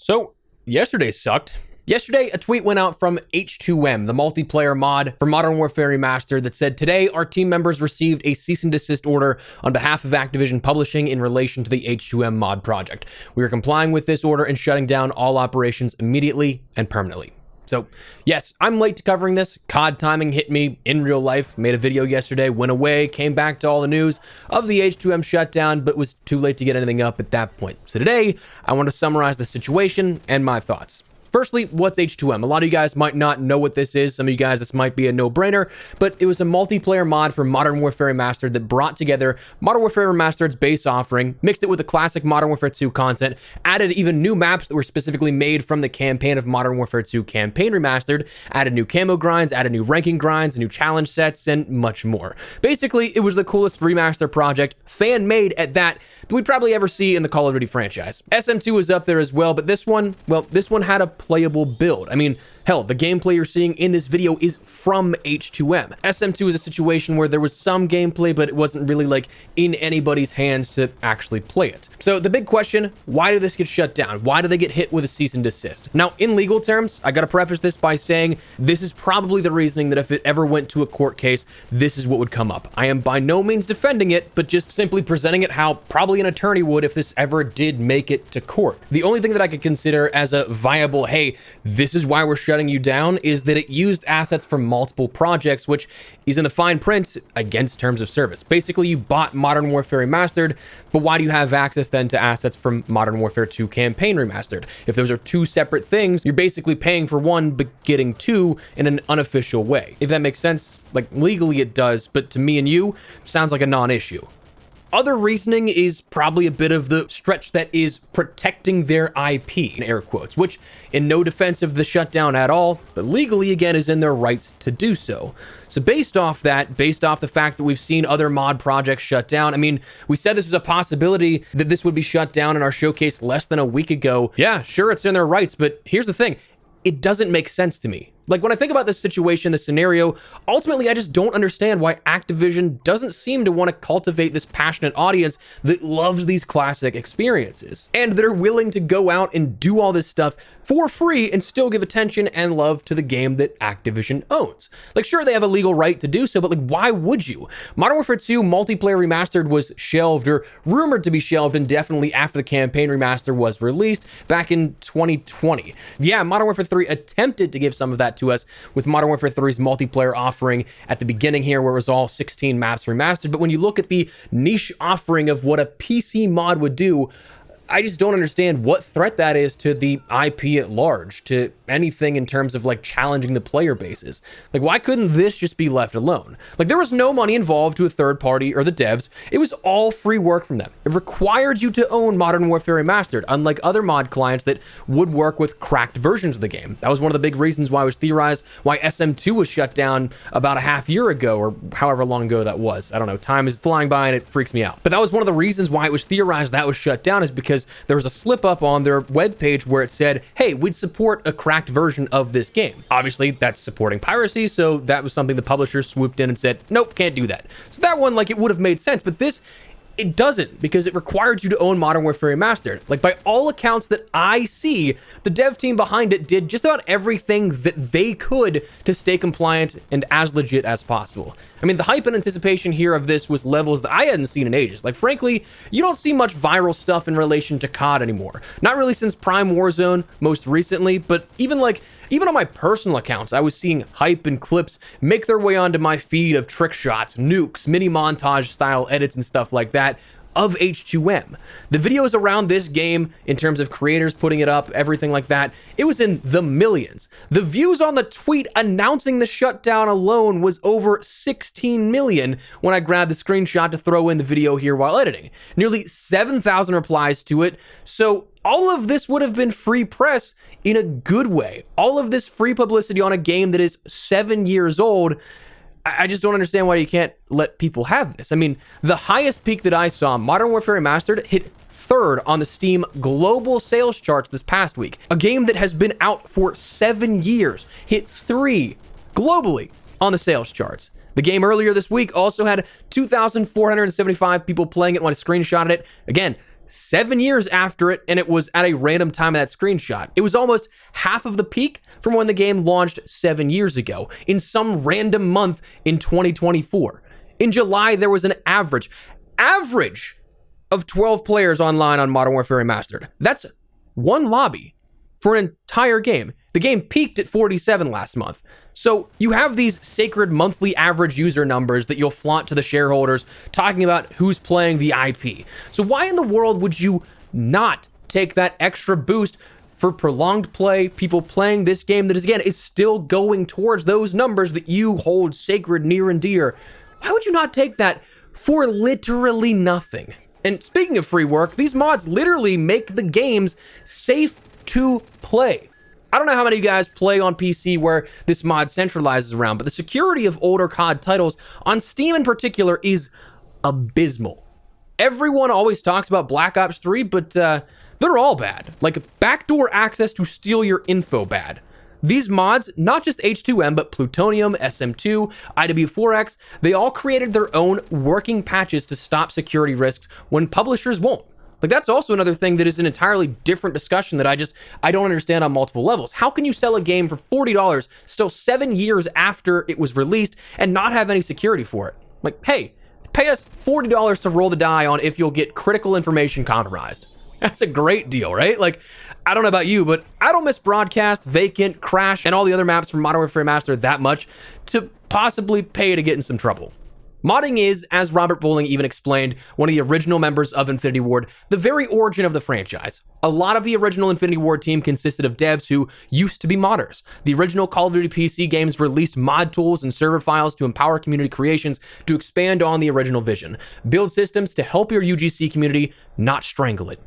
So, yesterday sucked. Yesterday, a tweet went out from H2M, the multiplayer mod for Modern Warfare Remastered, that said, "Today, our team members received a cease and desist order on behalf of Activision Publishing in relation to the H2M mod project. We are complying with this order and shutting down all operations immediately and permanently." So, yes, I'm late to covering this. COD timing hit me in real life. Made a video yesterday, went away, came back to all the news of the H2M shutdown, but was too late to get anything up at that point. So today, I want to summarize the situation and my thoughts. Firstly, what's H2M? A lot of you guys might not know what this is. Some of you guys, this might be a no-brainer, but it was a multiplayer mod for Modern Warfare Remastered that brought together Modern Warfare Remastered's base offering, mixed it with the classic Modern Warfare 2 content, added even new maps that were specifically made from the campaign of Modern Warfare 2 Campaign Remastered, added new camo grinds, added new ranking grinds, new challenge sets, and much more. Basically, it was the coolest remaster project, fan-made at that we'd probably ever see in the Call of Duty franchise. SM2 was up there as well, but this one had a playable build. I mean, hell, the gameplay you're seeing in this video is from H2M. SM2 is a situation where there was some gameplay, but it wasn't really like in anybody's hands to actually play it. So the big question, why did this get shut down? Why did they get hit with a cease and desist? Now, in legal terms, I gotta preface this by saying this is probably the reasoning that if it ever went to a court case, this is what would come up. I am by no means defending it, but just simply presenting it how probably an attorney would if this ever did make it to court. The only thing that I could consider as a viable, hey, this is why we're shutting you down, is that it used assets from multiple projects, which is in the fine print against terms of service. Basically, you bought Modern Warfare Remastered, but why do you have access then to assets from Modern Warfare 2 Campaign Remastered? If those are two separate things, you're basically paying for one but getting two in an unofficial way. If that makes sense, like legally it does, but to me and you, sounds like a non-issue. Other reasoning is probably a bit of the stretch that is protecting their IP, in air quotes, which in no defense of the shutdown at all, but legally again is in their rights to do so. So based off that, based off the fact that we've seen other mod projects shut down, I mean, we said this was a possibility that this would be shut down in our showcase less than a week ago. Yeah, sure, it's in their rights, but here's the thing. It doesn't make sense to me. Like, when I think about this situation, this scenario, ultimately, I just don't understand why Activision doesn't seem to want to cultivate this passionate audience that loves these classic experiences. And they're willing to go out and do all this stuff for free and still give attention and love to the game that Activision owns. Like, sure, they have a legal right to do so, but like, why would you? Modern Warfare 2 Multiplayer Remastered was shelved, or rumored to be shelved indefinitely after the campaign remaster was released back in 2020. Yeah, Modern Warfare 3 attempted to give some of that to us with Modern Warfare 3's multiplayer offering at the beginning here, where it was all 16 maps remastered. But when you look at the niche offering of what a PC mod would do, I just don't understand what threat that is to the IP at large, to anything in terms of like challenging the player bases. Like, why couldn't this just be left alone? Like, there was no money involved to a third party or the devs. It was all free work from them. It required you to own Modern Warfare Remastered, unlike other mod clients that would work with cracked versions of the game. That was one of the big reasons why it was theorized why SM2 was shut down about a half year ago, or however long ago that was. I don't know. Time is flying by and it freaks me out. But that was one of the reasons why it was theorized that was shut down, is because there was a slip up on their webpage where it said, hey, we'd support a cracked version of this game. Obviously, that's supporting piracy, so that was something the publisher swooped in and said, nope, can't do that. So that one, like, it would have made sense, but this, it doesn't, because it required you to own Modern Warfare Remastered. Like, by all accounts that I see, the dev team behind it did just about everything that they could to stay compliant and as legit as possible. I mean, the hype and anticipation here of this was levels that I hadn't seen in ages. Like, frankly, you don't see much viral stuff in relation to COD anymore. Not really since Prime Warzone most recently, but even on my personal accounts, I was seeing hype and clips make their way onto my feed of trick shots, nukes, mini montage style edits and stuff like that of H2M. The videos around this game, in terms of creators putting it up, everything like that, it was in the millions. The views on the tweet announcing the shutdown alone was over 16 million when I grabbed the screenshot to throw in the video here while editing. Nearly 7,000 replies to it. So all of this would have been free press in a good way. All of this free publicity on a game that is 7 years old. I just don't understand why you can't let people have this. I mean, the highest peak that I saw, Modern Warfare Remastered, hit third on the Steam global sales charts this past week. A game that has been out for 7 years hit 3 globally on the sales charts. The game earlier this week also had 2,475 people playing it when I screenshotted it. Again, 7 years after it, and it was at a random time of that screenshot. It was almost half of the peak from when the game launched 7 years ago, in some random month in 2024. In July, there was an average of 12 players online on Modern Warfare Remastered. That's one lobby for an entire game. The game peaked at 47 last month. So you have these sacred monthly average user numbers that you'll flaunt to the shareholders, talking about who's playing the IP. So why in the world would you not take that extra boost for prolonged play, people playing this game that is, again, is still going towards those numbers that you hold sacred, near and dear? Why would you not take that for literally nothing? And speaking of free work, these mods literally make the games safe to play. I don't know how many of you guys play on PC where this mod centralizes around, but the security of older COD titles on Steam in particular is abysmal. Everyone always talks about Black Ops 3, but they're all bad. Like backdoor access to steal your info bad. These mods, not just H2M, but Plutonium, SM2, IW4X, they all created their own working patches to stop security risks when publishers won't. Like, that's also another thing that is an entirely different discussion that I don't understand on multiple levels. How can you sell a game for $40 still 7 years after it was released and not have any security for it? Like, hey, pay us $40 to roll the die on if you'll get critical information compromised. That's a great deal, right? Like, I don't know about you, but I don't miss Broadcast, Vacant, Crash, and all the other maps from Modern Warfare Remastered that much to possibly pay to get in some trouble. Modding is, as Robert Bowling even explained, one of the original members of Infinity Ward, the very origin of the franchise. A lot of the original Infinity Ward team consisted of devs who used to be modders. The original Call of Duty PC games released mod tools and server files to empower community creations to expand on the original vision. Build systems to help your UGC community, not strangle it.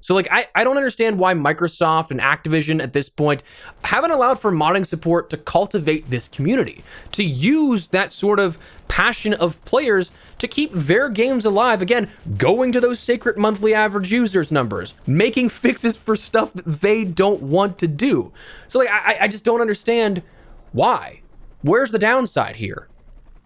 So like, I don't understand why Microsoft and Activision at this point haven't allowed for modding support to cultivate this community, to use that sort of passion of players to keep their games alive, again, going to those sacred monthly average users numbers, making fixes for stuff that they don't want to do. So like, I just don't understand why. Where's the downside here?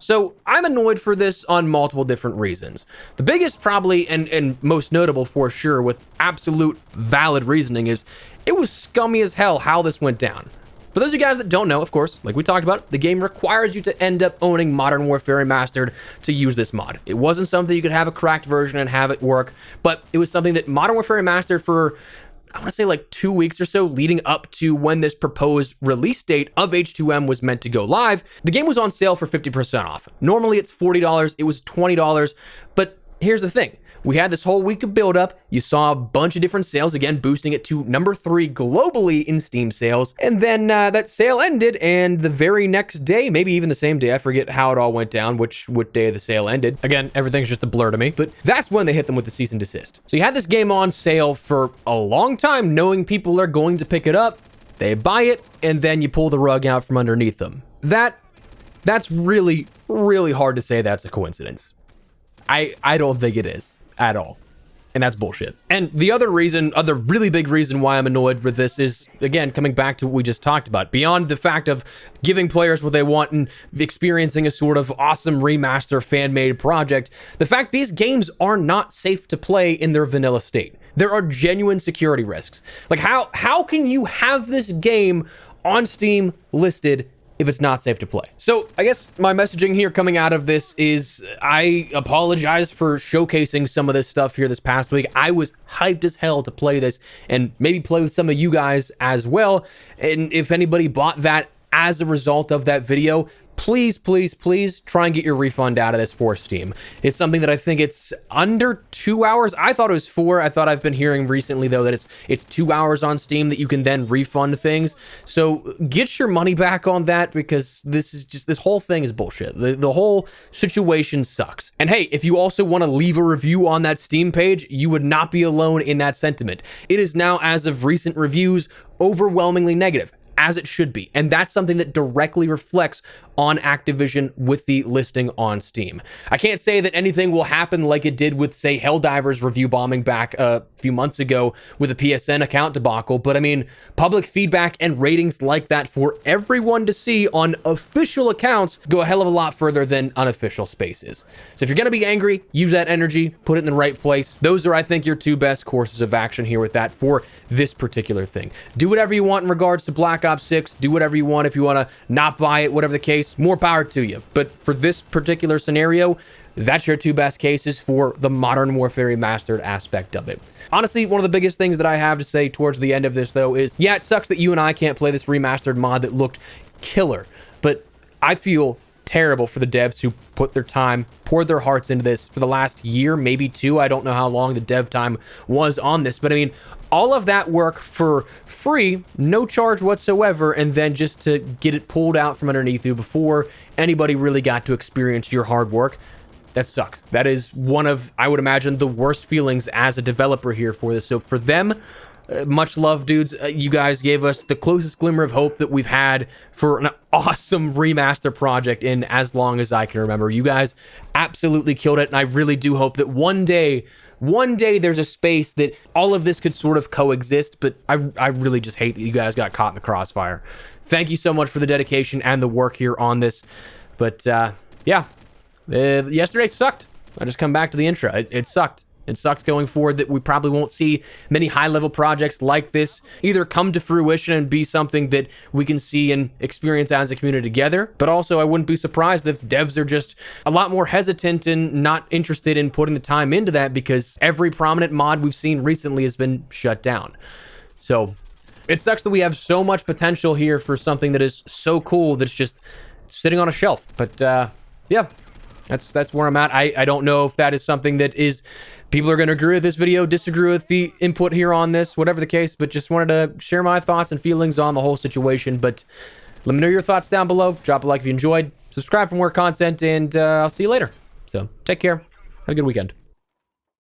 So I'm annoyed for this on multiple different reasons. The biggest probably, and most notable for sure, with absolute valid reasoning, is it was scummy as hell how this went down. For those of you guys that don't know, of course, like we talked about, the game requires you to end up owning Modern Warfare Remastered to use this mod. It wasn't something you could have a cracked version and have it work, but it was something that Modern Warfare Remastered for, I want to say like 2 weeks or so leading up to when this proposed release date of H2M was meant to go live, the game was on sale for 50% off. Normally it's $40, it was $20, but here's the thing. We had this whole week of build-up. You saw a bunch of different sales, again, boosting it to number 3 globally in Steam sales. And then that sale ended, and the very next day, maybe even the same day, I forget how it all went down, what day the sale ended. Again, everything's just a blur to me, but that's when they hit them with the cease and desist. So you had this game on sale for a long time, knowing people are going to pick it up. They buy it, and then you pull the rug out from underneath them. That's really, really hard to say that's a coincidence. I don't think it is at all. And that's bullshit. And the other really big reason why I'm annoyed with this is, again, coming back to what we just talked about, beyond the fact of giving players what they want and experiencing a sort of awesome remaster fan-made project, the fact these games are not safe to play in their vanilla state. There are genuine security risks. Like, how can you have this game on Steam listed if it's not safe to play? So I guess my messaging here coming out of this is I apologize for showcasing some of this stuff here this past week. I was hyped as hell to play this and maybe play with some of you guys as well. And if anybody bought that as a result of that video, please, please, please try and get your refund out of this for Steam. It's something that I think it's under 2 hours. I thought it was 4. I thought I've been hearing recently, though, that it's 2 hours on Steam that you can then refund things. So get your money back on that, because this whole thing is bullshit. The whole situation sucks. And hey, if you also want to leave a review on that Steam page, you would not be alone in that sentiment. It is now, as of recent reviews, overwhelmingly negative, as it should be. And that's something that directly reflects on Activision with the listing on Steam. I can't say that anything will happen like it did with, say, Helldivers review bombing back a few months ago with a PSN account debacle, but I mean, public feedback and ratings like that for everyone to see on official accounts go a hell of a lot further than unofficial spaces. So if you're going to be angry, use that energy, put it in the right place. Those are, I think, your two best courses of action here with that for this particular thing. Do whatever you want in regards to Black Ops 6. Do whatever you want if you want to not buy it, whatever the case. More power to you. But for this particular scenario, that's your two best cases for the Modern Warfare Remastered aspect of it. Honestly, one of the biggest things that I have to say towards the end of this, though, is, yeah, it sucks that you and I can't play this remastered mod that looked killer, but I feel terrible for the devs who put their time, poured their hearts into this for the last year, maybe two. I don't know how long the dev time was on this, but I mean, all of that work for free, no charge whatsoever, and then just to get it pulled out from underneath you before anybody really got to experience your hard work. That sucks. That is one of, I would imagine, the worst feelings as a developer here for this. So for them, much love, dudes. You guys gave us the closest glimmer of hope that we've had for an awesome remaster project in as long as I can remember. You guys absolutely killed it, and I really do hope that one day there's a space that all of this could sort of coexist, but I really just hate that you guys got caught in the crossfire. Thank you so much for the dedication and the work here on this. But yeah, yesterday sucked. I just come back to the intro. It sucked. It sucks going forward that we probably won't see many high-level projects like this either come to fruition and be something that we can see and experience as a community together. But also, I wouldn't be surprised if devs are just a lot more hesitant and not interested in putting the time into that because every prominent mod we've seen recently has been shut down. So it sucks that we have so much potential here for something that is so cool that's just sitting on a shelf. But yeah, that's where I'm at. I don't know if that is something that is... People are going to agree with this video, disagree with the input here on this, whatever the case, but just wanted to share my thoughts and feelings on the whole situation. But let me know your thoughts down below. Drop a like if you enjoyed. Subscribe for more content, and I'll see you later. So take care. Have a good weekend.